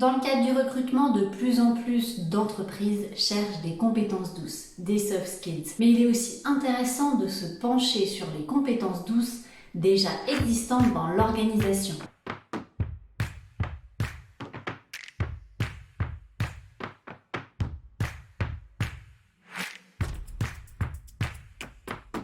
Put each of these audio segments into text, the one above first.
Dans le cadre du recrutement, de plus en plus d'entreprises cherchent des compétences douces, des soft skills. Mais il est aussi intéressant de se pencher sur les compétences douces déjà existantes dans l'organisation.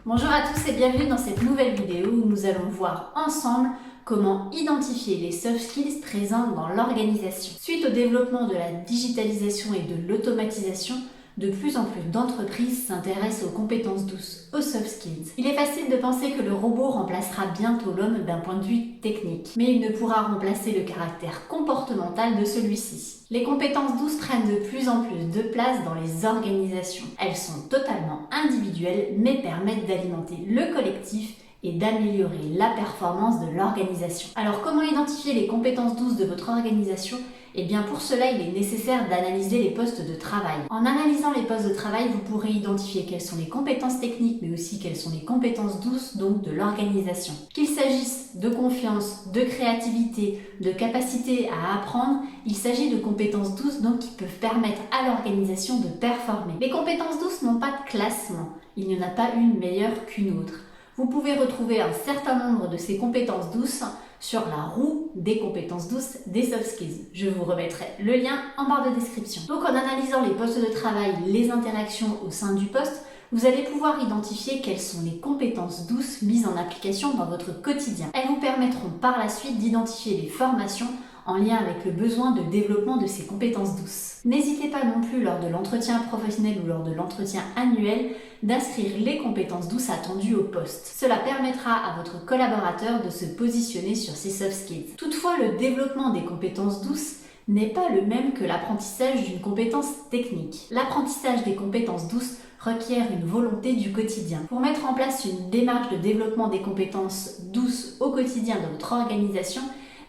Bonjour à tous et bienvenue dans cette nouvelle vidéo où nous allons voir ensemble comment identifier les soft skills présentes dans l'organisation. Suite au développement de la digitalisation et de l'automatisation, de plus en plus d'entreprises s'intéressent aux compétences douces, aux soft skills. Il est facile de penser que le robot remplacera bientôt l'homme d'un point de vue technique, mais il ne pourra remplacer le caractère comportemental de celui-ci. Les compétences douces prennent de plus en plus de place dans les organisations. Elles sont totalement individuelles, mais permettent d'alimenter le collectif et d'améliorer la performance de l'organisation. Alors comment identifier les compétences douces de votre organisation ? Eh bien pour cela, il est nécessaire d'analyser les postes de travail. En analysant les postes de travail, vous pourrez identifier quelles sont les compétences techniques, mais aussi quelles sont les compétences douces donc de l'organisation. Qu'il s'agisse de confiance, de créativité, de capacité à apprendre, il s'agit de compétences douces donc qui peuvent permettre à l'organisation de performer. Les compétences douces n'ont pas de classement, il n'y en a pas une meilleure qu'une autre. Vous pouvez retrouver un certain nombre de ces compétences douces sur la roue des compétences douces des soft skills. Je vous remettrai le lien en barre de description. Donc en analysant les postes de travail, les interactions au sein du poste, vous allez pouvoir identifier quelles sont les compétences douces mises en application dans votre quotidien. Elles vous permettront par la suite d'identifier les formations en lien avec le besoin de développement de ces compétences douces. N'hésitez pas non plus lors de l'entretien professionnel ou lors de l'entretien annuel d'inscrire les compétences douces attendues au poste. Cela permettra à votre collaborateur de se positionner sur ses soft skills. Toutefois, le développement des compétences douces n'est pas le même que l'apprentissage d'une compétence technique. L'apprentissage des compétences douces requiert une volonté du quotidien. Pour mettre en place une démarche de développement des compétences douces au quotidien de votre organisation,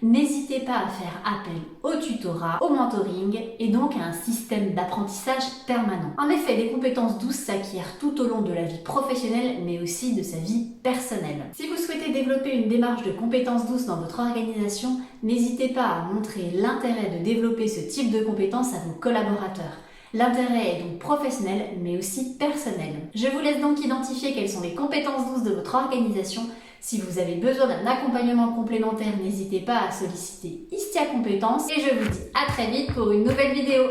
n'hésitez pas à faire appel au tutorat, au mentoring et donc à un système d'apprentissage permanent. En effet, les compétences douces s'acquièrent tout au long de la vie professionnelle mais aussi de sa vie personnelle. Si vous souhaitez développer une démarche de compétences douces dans votre organisation, n'hésitez pas à montrer l'intérêt de développer ce type de compétences à vos collaborateurs. L'intérêt est donc professionnel mais aussi personnel. Je vous laisse donc identifier quelles sont les compétences douces de votre organisation. Si vous avez besoin d'un accompagnement complémentaire, n'hésitez pas à solliciter Istia Compétences et je vous dis à très vite pour une nouvelle vidéo.